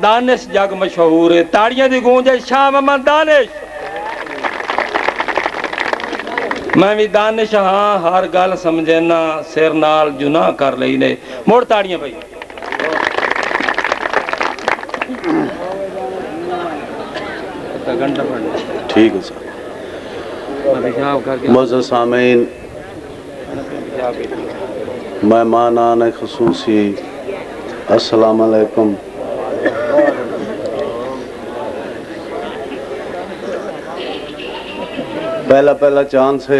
दानिश जग मशहूर है। ताड़ियां दी गूंज है, शाह मोहम्मद दानिश। मैं भी दानिश हाँ, हर गल समझना, सिर नाल जुनाह कर लई ने। मुड़ ताड़ियां भाई। ठीक है सर। मुअज़्ज़ज़ सामीन, मेहमानान खुसूसी, अस्सलाम वालेकुम। पहला चांद से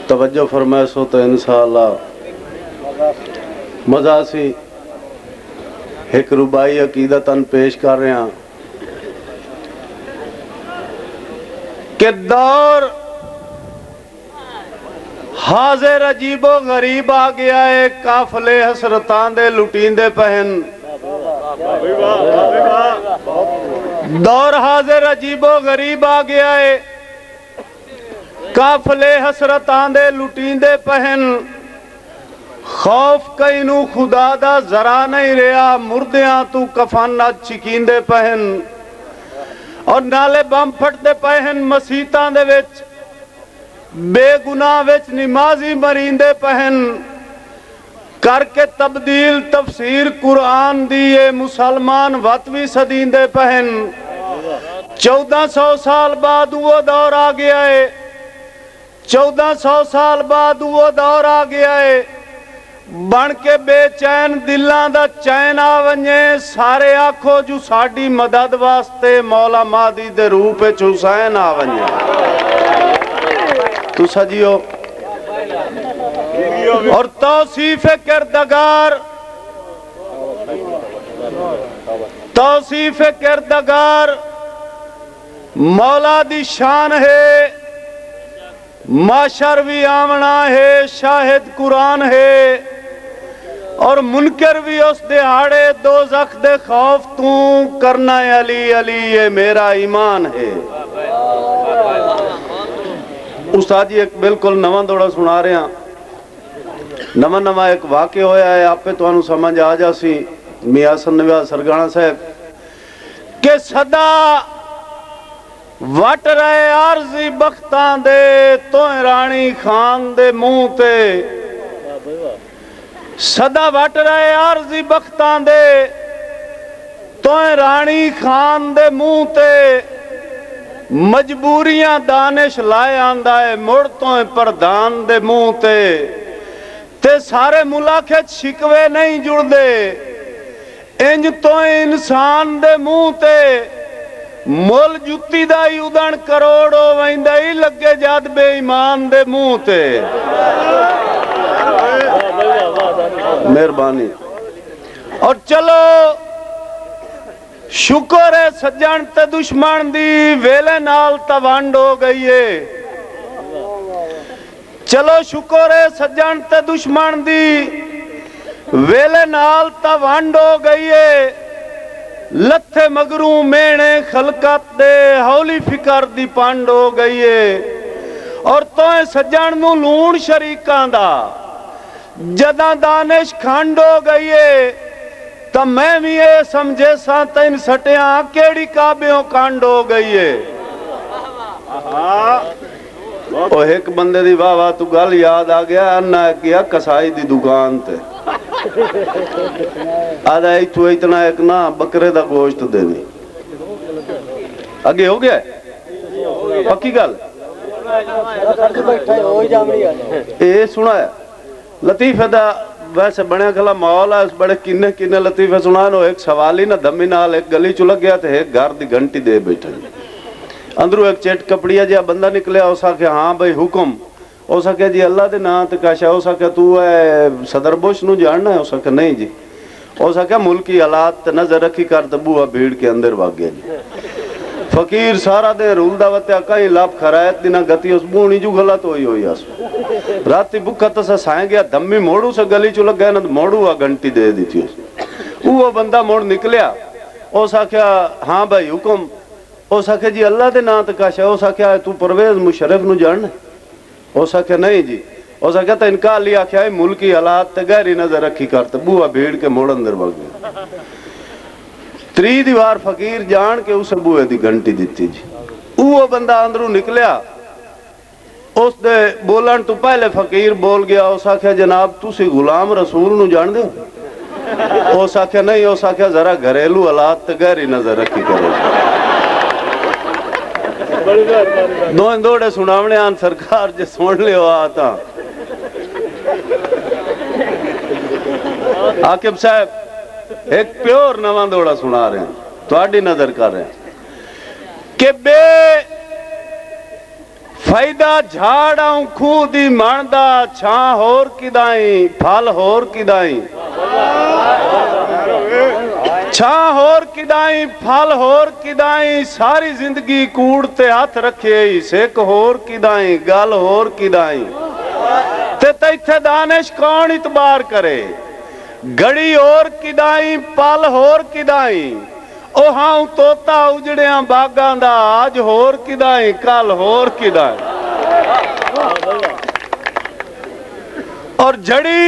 तवज्जो फरमाइशो तो इंशाअल्लाह मज़ा सी एक रुबाई अकीदतन पेश कर रहे हैं कि दौर हाजिर अजीबो गरीब आ गया है। काफले हसरतां दे लुटींदे पहन। दौर हाजिर अजीबो गरीब आ गया है। काफले हसरतां दे लुटींदे पहन। खौफ कई नू खुदा दा जरा नहीं रहा। मुर्दियां तू कफन चिकींदे पहन और नाले बम फटते पहन। मसीतां दे विच बेगुनाह विच नमाजी मरींदे पहन। करके तब्दील तफसीर कुरान दी ये मुसलमान वत भी सदींदे पहन। 1400 साल बाद वो दौर आ गया है। 1400 साल बाद वो दौर आ गया है। बन के बेचैन दिलां दा चैन आ वने। सारे आखो जो साडी मदद वास्ते मौला मादी दे रूप विच हुसैन आ वने। तू सजियो और तौसीफ किरदगार, तौसीफ किरदगार मौला दी शान है। माशर भी आमना है, शाहिद कुरान है और मुनकर भी उस दिहाड़े दोज़ख दे खौफ तू करना है। अली अली ये मेरा ईमान है। उस्ताद जी एक बिल्कुल नवा दौड़ा सुना रहे हैं। नवा एक वाक़या होया है, आपे तुहानू समझ आ जासी। मियां सन्नवा सरगाना साहब के सदा वट रहे आरजी बख्तां दे तोए रानी खान दे मुंह ते। सदा वट रहे आरजी बख्तां दे तोए रानी खान दे मुंह ते। मजबूरियां दानिश लाए आंदा है मुड़ तोए प्रधान दे मुंह ते सारे मुलाखे शिकवे नहीं जुड़दे। इंज तोए इंसान दे मुंह ते मुल जुत्ती दा ही उदण करोड़ होवेंदा ही लगे जद बेईमान दे मुंह ते। मेहरबानी। और चलो शुक्र है सज्जन ते दुश्मन दी वेले नाल तवंड हो गई है। चलो शुक्र है सज्जन ते दुश्मन दी वेले नाल तवंड हो गई है। लथे मगरू मेणे खलकत दे हौली फिकर दी पंड हो गई है। और तोए सज्जन नू लूण शरीकां दा जदा दानिश खंड हो गई है। तो मैं भी ये समझे सा तीन सटिया केड़ी काबियों कांड हो गई है। ओ एक बंदे दी वाह वाह तू गल याद आ गया। अन्ना किया कसाई दी दुकान ते आदा इतू इतना एक ना बकरे दा गोश्त देनी। आगे हो गया पक्की गल। ए सुना लतीफे दा वैसे बने खला माहौल है। बड़े किन्ने किन्ने लतीफे सुना। एक सवाल ही ना धमी नाल एक गली चु लग गया तो एक घर दी घंटी दे बैठे। अंदरों एक चेट कपड़िया जिहा बंदा निकलिया। उस आख्या हाँ भाई हुक्म। उस आख्या जी अल्लाह दे नाम ते काशा। उस आख्या तू है सदर बुश नू जानना है? उस आख्या नहीं जी। उस आख्या मुल्की हालात ते नजर रखी कर ते बूहा भीड़ के अंदर भाग गया जी। फकीर सारा दे रूलदा वत्या कई लाभ खरायत दिना गति उस बूणी जू गलत होई होई आस राती भुखा तसा साए गया धम्मी मोड़ू से गली चु लग गया ना मोड़ू आ घंटी दे दी थी। वो बंदा मोड़ निकलिया। उस आख्या हाँ भाई हुक्म। उस आख्या जी अल्लाह दे नाम ते काशा। उस आख्या तू परवेज मुशर्रफ नू जानना? उस आख्या नहीं जी। उस आख्या तो इनका लिया आख्या मुल्की हालात ते गहरी नजर रखी कर ते बूहा भीड़ के मोड़ अंदर भाग गया। त्री दीवार फकीर जान के उस बूहे दी घंटी दिती जी। वो बंदा अंदरों निकलिया, उस दे बोलन तो पहले फकीर बोल गया। उस आख्या जनाब तुसी गुलाम रसूल नु जान दे? उस आख्या नहीं। उस आख्या जरा घरेलू हालात ते गहरी नजर रखी करो। दौड़े सुनावने आन सरकार जे सुन लियो आता। आकिब साहब एक प्योर नवा दौड़ा सुना रहे हैं, थोड़ी नजर कर रहे हैं कि बे फायदा झाड़ा खूह दी मानदा छां होर किदाई फल होर किदाई। छां होर किदाई फल होर किदाई सारी जिंदगी कूड़ ते हाथ रखे सिक होर किदाई गल होर किदाई। ते तैथे दानिश कौन इतबार करे घड़ी होर किदाई पल होर किदाई। ओ हाँ तोता उजड़िया बागां दा आज होर किदाई कल होर किदाई। और जड़ी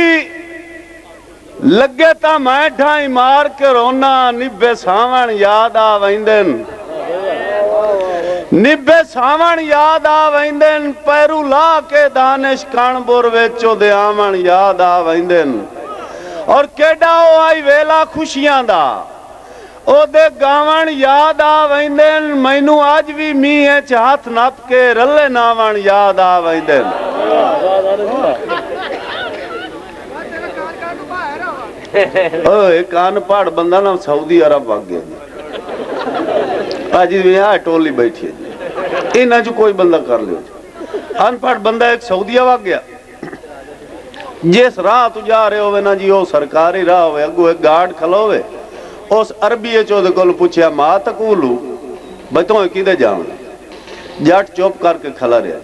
लगे ता मैं ढाई मार के रोना निभे सावण याद आ वैंदन। निभे सावण याद आ वैंदन पैरू ला के दानिश कानपुर वेचो दे आवन याद आ वैंदन। और केड़ा ओ आई वेला खुशियां दा ओदे गावण याद आ वैंदन। मैनू अज भी मींह च हाथ नप के रले नावण याद आ वैंदन। ओए कान पहाड़ बंदा ना सऊदी अरब वग गया जी। यहाँ टोली बैठी है जी, इन्हां चो कोई बंदा कर लियो। अनपढ़ बंदा एक सऊदीया वग गया। जिस राह तू जा रहे होवे ना जी, वो सरकारी राह होवे, अगू एक गार्ड खलोवे। उस अरबी चौधे को पूछया मा तकूलू बतो किदे जावना। जट चुप करके खला रहा।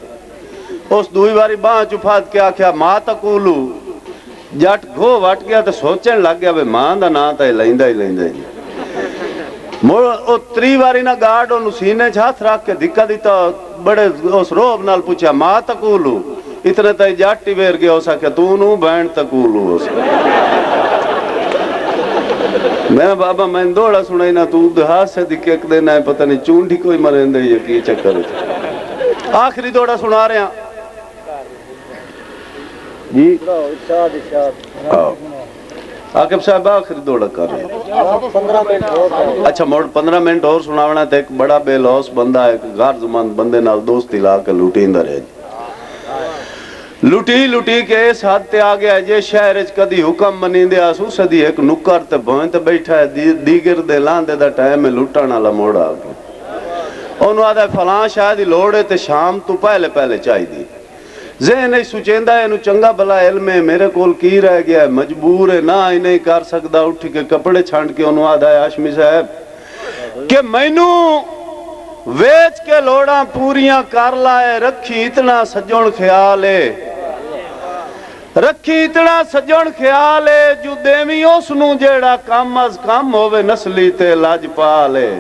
उस दुई बारी बाह चुफात के आख्या मा तकूलू। जट घो वट गया तो सोचन लग गया मां दा नां तो लैंदा ही लैंदा जी। मुड़ त्री बारी ना गार्ड ओनू सीने च हाथ रख के धिक्का दिता। बड़े उस रोब नाल पूछया मा तकूलू। इतने तई जट ही वेर गया। उस आख्या तू नू बैंड तकूलू। मैं बाबा मैं दौड़ा सुनाई ना तू हाथ से दिखे एक दिन है पता नहीं चूंठी कोई मरेंदे ये की चक्कर। आखिरी दौड़ा सुना रहे हैं जी। आकिब साहब आखिरी दौड़ा कर रहे हैं। अच्छा मोड़ 15 मिनट और सुनावना तो एक बड़ा बेलौस बंदा एक गारजमंद बंदे नाल दोस्ती ला के लुटींदा रहे। लुटी लुटी के इस हद ते आ गया जे शहर च कदी हुक्म मनींदे आसू सदी एक नुक्कर ते भों ते बैठा है दीगर दे लांदे दा टाइम लुटण वाला मोड़ आ गया। ओनू आदा फलां शायद ही लोड़ है ते शाम तू पहले पहले चाहिदी। ज़हन नहीं सुचेंदा है चंगा भला इल्म है मेरे कोल की रह गया है मजबूर है ना ही नहीं कर सकदा। उठ के कपड़े छांट के ओनू आदा है हाशमी साहब के मैनू वेच के लोड़ा पूरियां कर लाए। रखी इतना सजण ख्याल है रखी इतना सजण ख्याल है जो देवी उसनू जेड़ा कम अज कम होवे नस्ली ते लाजपाल है।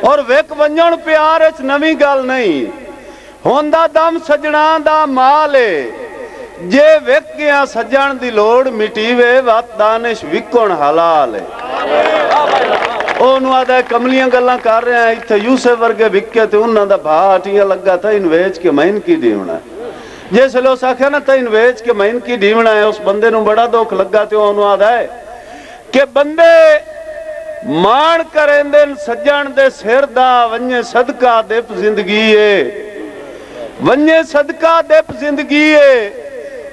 और वेक वंजण प्यार च नवी गल नहीं होंदा दम सजना दा माल है। जे वेक गया सजण दी लोड़ मिटीवे वत दानिश विकण हलाल है। ओनू आदा कमलियां गल्लां कर रहे हैं इत्थे यूसुफ वर्गे विके ते उन्हां दा भा हटिया लगा था इन वेच के मैं की दीवना। जिस लो आख्या ना तैन वेच के मैं की दीवना है उस बंदे नू बड़ा दुख लगा। तो ओनू आदा है कि बंदे मान करेंदे सज्जण दे सिर दा वन्ने सदका दिप जिंदगी है। वन्ने सदका दिप जिंदगी है।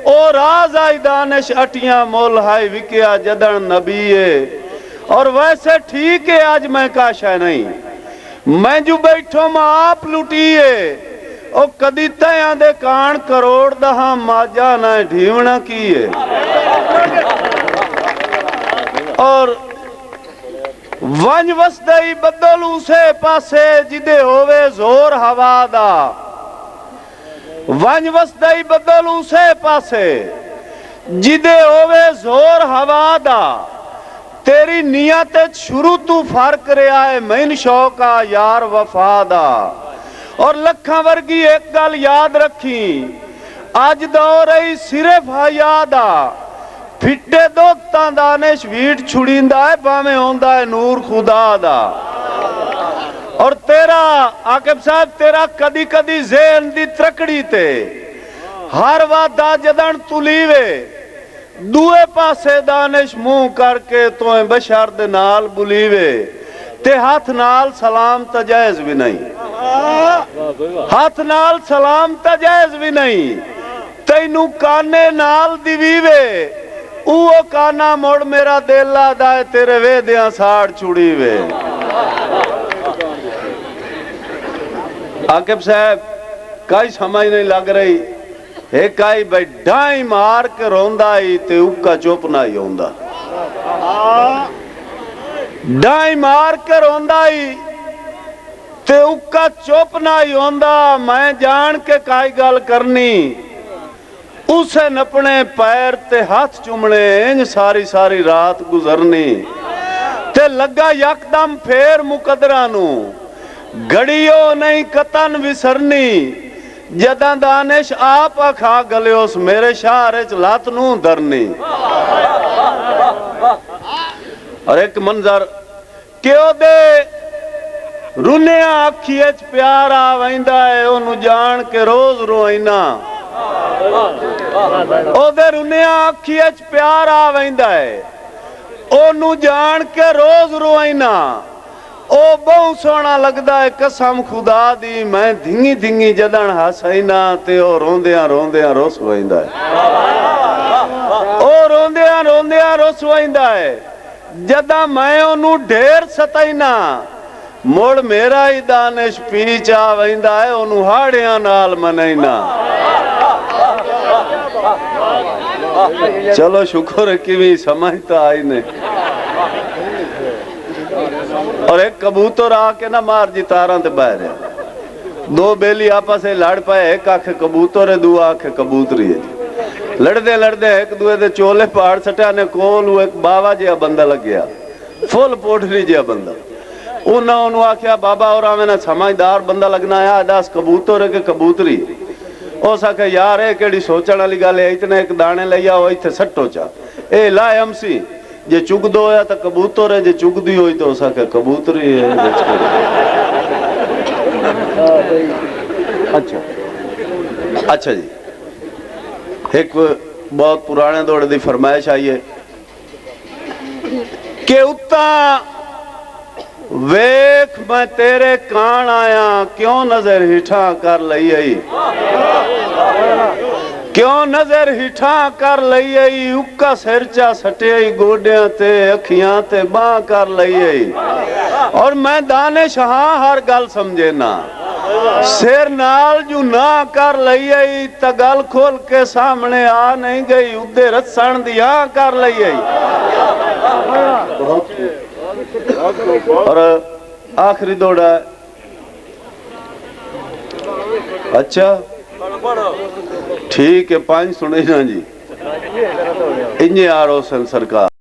ओ राज आई दानिश अटियां मोल हाय विकिया जदन नबी है। और वैसे ठीक है आज मैं काशा नहीं मैं जो बैठो मैं आप लुटीए। ओ कदी तया दे कान करोड़ दहा माजा ना ढीवना की है। और वंज वसदई बदल उसे पासे जिदे होवे जोर हवा दा। वंज वसदई बदल उसे पासे जिदे होवे जोर हवा दा। तेरी नियत शुरू तू फर्क रहा है मैन शौका यार वफादा। और लखा वर्गी एक गल याद रखी अज दौर ही सिर्फ हयादा फिटे दोस्तां दानिश वीट छुड़ींदा है भाਵੇਂ आउंदा है नूर खुदा दा। और तेरा आकिब साहब तेरा कदी कदी ज़हन दी त्रकड़ी ते हर वादा जदन तुलीवे दूए पासे दानिश मुंह करके तोए बशर दे नाल बुलीवे ते हाथ नाल सलाम ता जायज भी नहीं, हाथ नाल सलाम ता जायज भी नहीं। तैनू काने नाल दिवीवे वो काना मोड़ मेरा दिल लादा है तेरे वेदियां साड़ छुड़ीवे। आकिब साहब कई समझ नहीं लग रही है कई भाई ढाई मार के रोंदा ही ते उक्का चुप ना ही होंदा, ढाई मार के रोंदा ही ते उक्का चुप ना ही होंदा। मैं जान के काई गल करनी उसे नपने पैर ते हाथ चुमने इंज सारी सारी रात गुजरनी ते लगा यकदम फेर मुकदरा नू घड़ियो नहीं कतन विसरनी जदा दानिश आप आखा गलियोस मेरे शहर च लात नू धरनी। और एक मंजर क्यों दे रुनिया अखिए च प्यार आ वैंदा है ओनू जान के रोज रोईना, ओदे रुनिया अखिए च प्यार आ वैंदा है ओनू जान के रोज रोईना। ओ बहुत सोहना लगदा है कसम खुदा दी मैं धिंगी धिंगी जदन हसैना ते ओ रोंदियां रोंदियां रुस वैंदा है, ओ रोंदियां रोंदियां रुस वैंदा है जदा मैं ओनू ढेर सतैना मुड़ मेरा ही दानिश पीछ आ वैंदा है ओनू हाड़ियां नाल मनैना। चलो शुक्र है कि भी समझता आई ने। और एक कबूतर आके ना मार जी तारा ते बह रहा, दो बेली आपस में लड़ पाए, एक आखे कबूतर है दू आखे कबूतरी है। लड़दे लड़दे एक दूए दे चोले पहाड़ सटिया ने कोल एक बाबा जिहा बंदा लग गया, फुल पोठरी जिहा बंदा। उन्होंने आख्या बाबा और मैंने समझदार बंदा लगना है दस कबूतर है कि कबूतरी। उस आखे यार ये केड़ी सोचने वाली गल है, इतने एक दाने ले आओ इत्थे सट्टो चा ए ला एमसी जे चुग दो या तो कबूतर है जे चुग दी हुई तो उस आखे कबूतरी है। अच्छा अच्छा जी, एक बहुत पुराने दौर की फरमाइश आई है कि उत्ता वेख मैं तेरे कान आया क्यों नजर हिठा कर लई आई, क्यों नजर हिठा कर लई आई उक्का सिरचा सटियाई गोडियां ते अखियां ते बाह कर लई आई। और मैं दानिश हाँ हर गल समझे ना सिर नाल जू ना कर लई आई त गल खोल के सामने आ नहीं गई उदे रसन दी हाँ कर लई आई। और आखिरी दौड़ा है अच्छा ठीक है 5 सुने ना जी इंजे आ रहा सरकार।